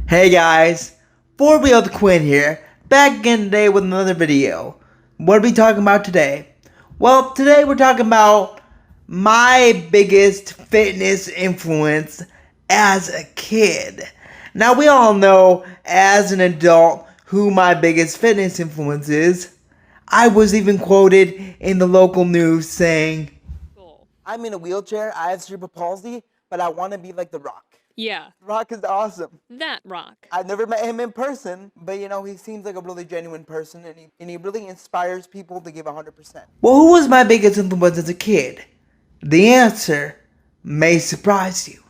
Hey guys, 4 the Quinn here, back again today with another video. What are we talking about today? Well, today we're talking about my biggest fitness influence as a kid. Now we all know as an adult who my biggest fitness influence is. I was even quoted in the local news saying, I'm in a wheelchair, I have cerebral palsy, but I want to be like The Rock. Yeah. Rock is awesome. That Rock. I've never met him in person, but he seems like a really genuine person and he really inspires people to give 100%. Well, who was my biggest influence as a kid? The answer may surprise you.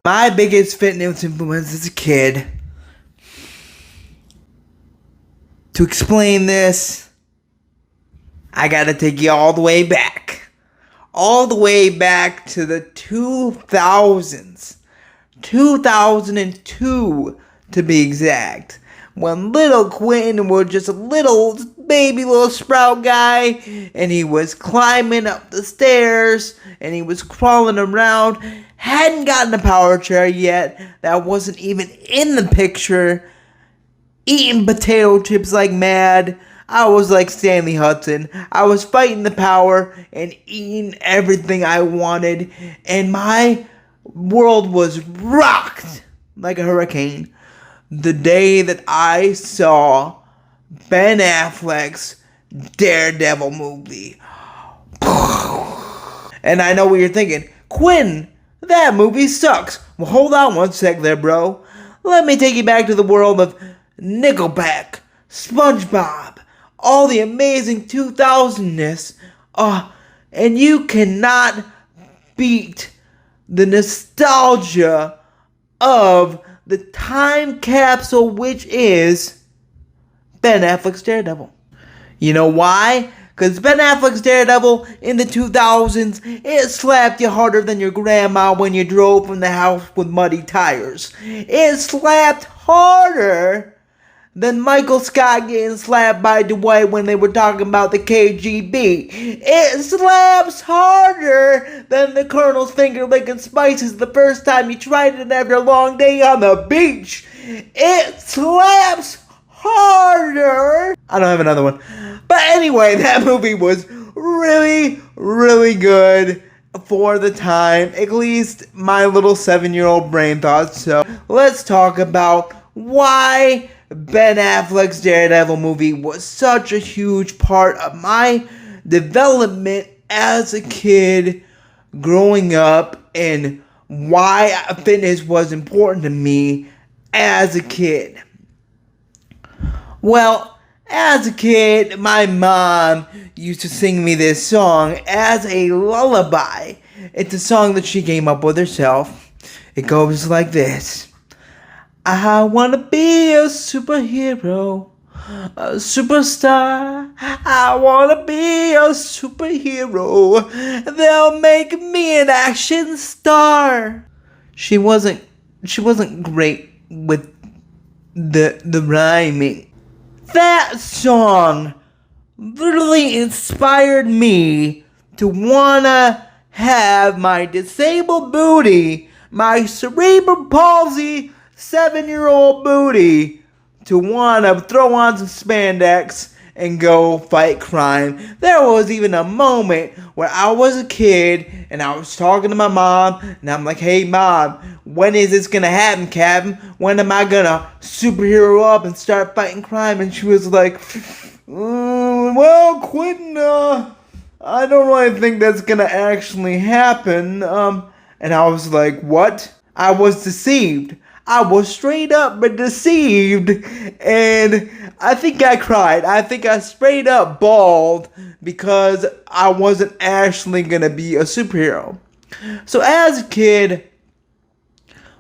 My biggest fitness influence as a kid. To explain this, I gotta take you all the way back. All the way back to the 2000s. 2002 to be exact. When little Quentin was just a little sprout guy, and he was climbing up the stairs, and he was crawling around, hadn't gotten a power chair yet, that wasn't even in the picture, eating potato chips like mad. I was like Stanley Hudson. I was fighting the power and eating everything I wanted, and my world was rocked like a hurricane the day that I saw Ben Affleck's Daredevil movie. And I know what you're thinking, Quinn, that movie sucks. Well, hold on one sec there, bro. Let me take you back to the world of Nickelback, SpongeBob, all the amazing 2000ness. And you cannot beat the nostalgia of the time capsule which is Ben Affleck's Daredevil. You know why? Because Ben Affleck's Daredevil in the 2000s, it slapped you harder than your grandma when you drove from the house with muddy tires. It slapped harder than Michael Scott getting slapped by Dwight when they were talking about the KGB. It slaps harder than the Colonel's finger licking spices the first time you tried it after a long day on the beach. It slaps harder. I don't have another one. But anyway, that movie was really, really good for the time. At least my little 7-year-old brain thought so. Let's talk about why Ben Affleck's Daredevil movie was such a huge part of my development as a kid growing up, and why fitness was important to me as a kid. Well, as a kid, my mom used to sing me this song as a lullaby. It's a song that she came up with herself. It goes like this. I wanna be a superhero, a superstar. I wanna be a superhero. They'll make me an action star. She wasn't great with the rhyming. That song literally inspired me to wanna have my disabled booty, my cerebral palsy 7-year-old booty, to want to throw on some spandex and go fight crime. There was even a moment where I was a kid and I was talking to my mom and I'm like, hey mom, when is this gonna happen, Captain? When am I gonna superhero up and start fighting crime? And she was like, well, Quentin, I don't really think that's gonna actually happen. And I was like, what? I was deceived. I was straight up deceived, and I think I cried. I think I straight up bawled because I wasn't actually gonna be a superhero. So as a kid,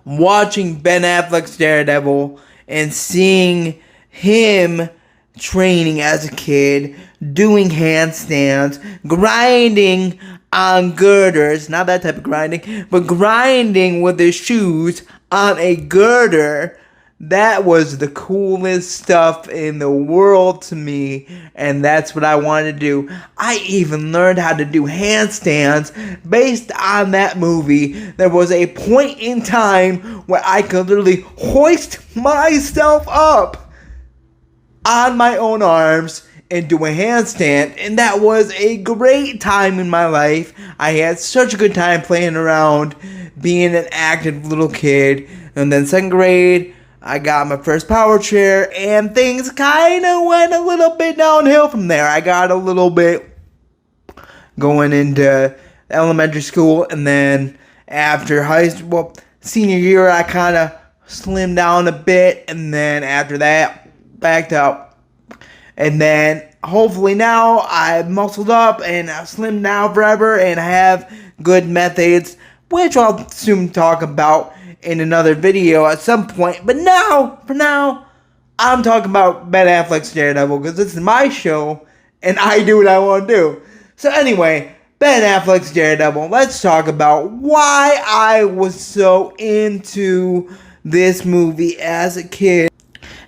watching Ben Affleck's Daredevil and seeing him training as a kid, doing handstands, grinding on girders, not that type of grinding, but grinding with his shoes on a girder, That was the coolest stuff in the world to me, and that's what I wanted to do. I even learned how to do handstands based on that movie. There was a point in time where I could literally hoist myself up on my own arms and do a handstand, and that was a great time in my life. I had such a good time playing around, being an active little kid. And then 2nd grade, I got my first power chair, and things kind of went a little bit downhill from there. I got a little bit going into elementary school, and then after high school, well, senior year, I kind of slimmed down a bit, and then after that, backed up. And then hopefully now I've muscled up and I've slimmed down forever and I have good methods, which I'll soon talk about in another video at some point. But now, for now, I'm talking about Ben Affleck's Daredevil because this is my show and I do what I want to do. So anyway, Ben Affleck's Daredevil. Let's talk about why I was so into this movie as a kid.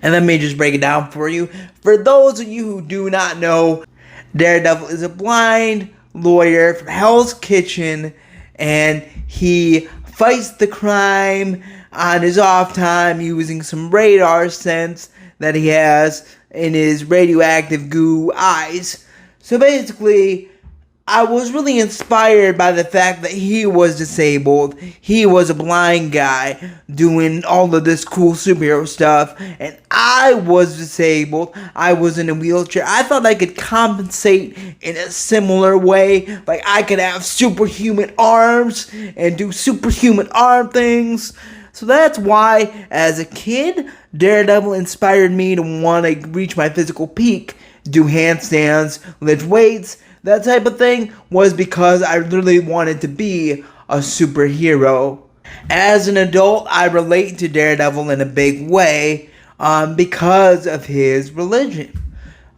And let me just break it down for you. For those of you who do not know, Daredevil is a blind lawyer from Hell's Kitchen, and he fights the crime on his off time using some radar sense that he has in his radioactive goo eyes. So basically, I was really inspired by the fact that he was disabled. He was a blind guy doing all of this cool superhero stuff, and I was disabled. I was in a wheelchair. I thought I could compensate in a similar way. Like I could have superhuman arms and do superhuman arm things. So that's why, as a kid, Daredevil inspired me to want to reach my physical peak, do handstands, lift weights. That type of thing was because I literally wanted to be a superhero. As an adult, I relate to Daredevil in a big way because of his religion.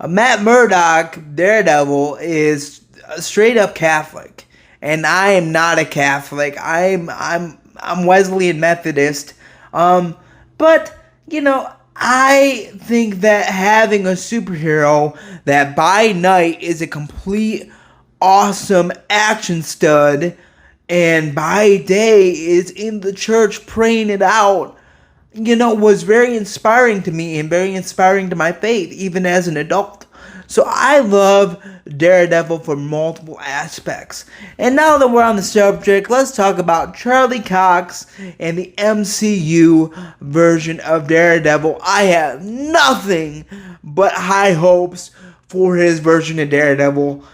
Matt Murdock, Daredevil, is a straight up Catholic, and I am not a Catholic. I'm Wesleyan Methodist, but you know, I think that having a superhero that by night is a complete awesome action stud and by day is in the church praying it out, you know, was very inspiring to me and very inspiring to my faith, even as an adult. So I love Daredevil for multiple aspects. And now that we're on the subject, let's talk about Charlie Cox and the MCU version of Daredevil. I have nothing but high hopes for his version of Daredevil.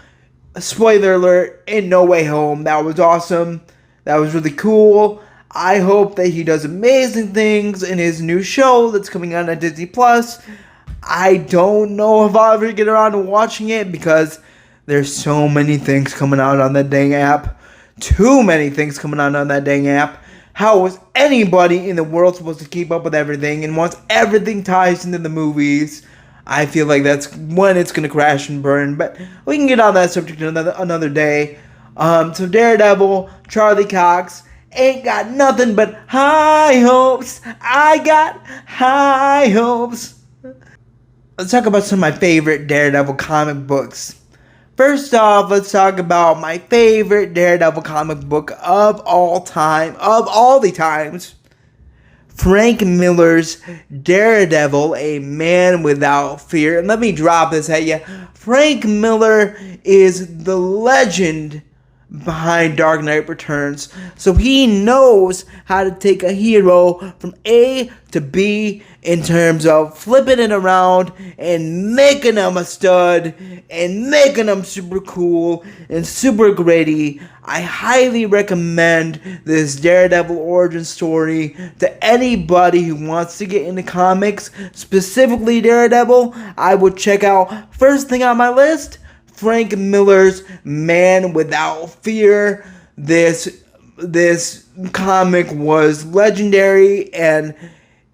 Spoiler alert, in No Way Home. That was awesome. That was really cool. I hope that he does amazing things in his new show that's coming out on Disney+. I don't know if I'll ever get around to watching it because there's so many things coming out on that dang app. Too many things coming out on that dang app. How is anybody in the world supposed to keep up with everything? And once everything ties into the movies, I feel like that's when it's going to crash and burn. But we can get on that subject another day. So Daredevil, Charlie Cox, ain't got nothing but high hopes. I got high hopes. Let's talk about some of my favorite Daredevil comic books. First off, let's talk about my favorite Daredevil comic book of all time, of all the times. Frank Miller's Daredevil, A Man Without Fear. And let me drop this at you. Frank Miller is the legend behind Dark Knight Returns. So he knows how to take a hero from A to B in terms of flipping it around and making him a stud and making him super cool and super gritty. I highly recommend this Daredevil origin story to anybody who wants to get into comics, specifically Daredevil. I would check out, first thing on my list, Frank Miller's Man Without Fear. This comic was legendary and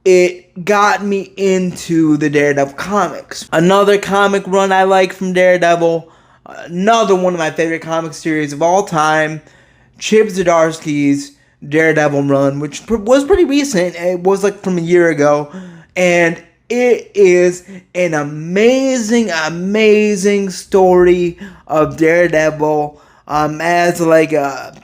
it got me into the Daredevil comics. Another comic run I like from Daredevil, another one of my favorite comic series of all time, Chip Zdarsky's Daredevil run, which was pretty recent. It was like from a year ago. And it is an amazing story of Daredevil as like a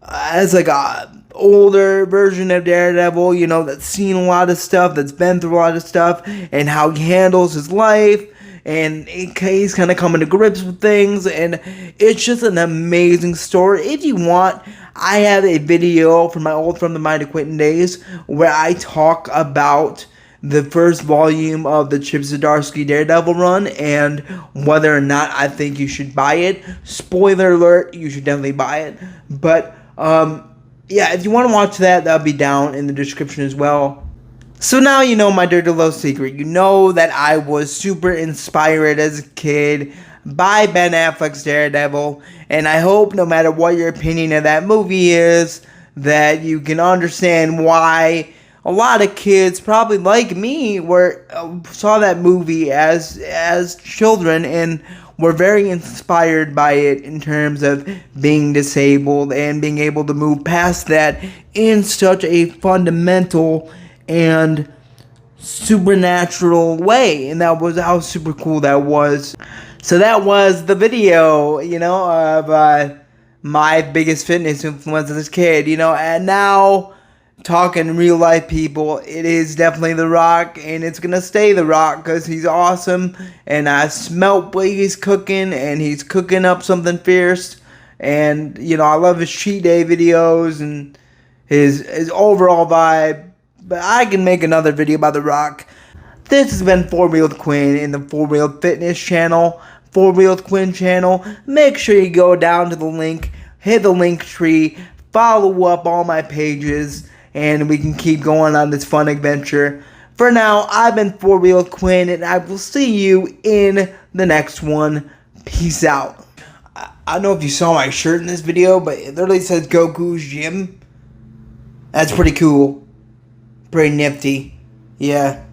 as like a older version of Daredevil, you know, that's seen a lot of stuff, that's been through a lot of stuff, and how he handles his life, and he's kind of coming to grips with things, and it's just an amazing story. If you want, I have a video from my old From the Mind of Quentin days where I talk about the first volume of the Chip Zdarsky Daredevil run and whether or not I think you should buy it. Spoiler alert, you should definitely buy it. But yeah, if you want to watch that, that'll be down in the description as well. So now you know my dirty little secret. You know that I was super inspired as a kid by Ben Affleck's Daredevil, and I hope no matter what your opinion of that movie is, that you can understand why a lot of kids, probably like me, saw that movie as children and were very inspired by it in terms of being disabled and being able to move past that in such a fundamental and supernatural way. And that was how super cool that was. So that was the video, you know, of my biggest fitness influence as a kid, you know, and now talking real life people, it is definitely The Rock, and it's gonna stay The Rock because he's awesome, and I smelt what he's cooking, and he's cooking up something fierce, and you know I love his cheat day videos and his overall vibe. But I can make another video about The Rock. This has been 4 Real with Quinn in the 4 Real Fitness channel, 4 Real with Quinn channel. Make sure you go down to the link, hit the link tree, follow up all my pages, and we can keep going on this fun adventure. For now, I've been 4 Real with Quinn, and I will see you in the next one. Peace out. I don't know if you saw my shirt in this video, but it literally says Goku's Gym. That's pretty cool. Pretty nifty. Yeah.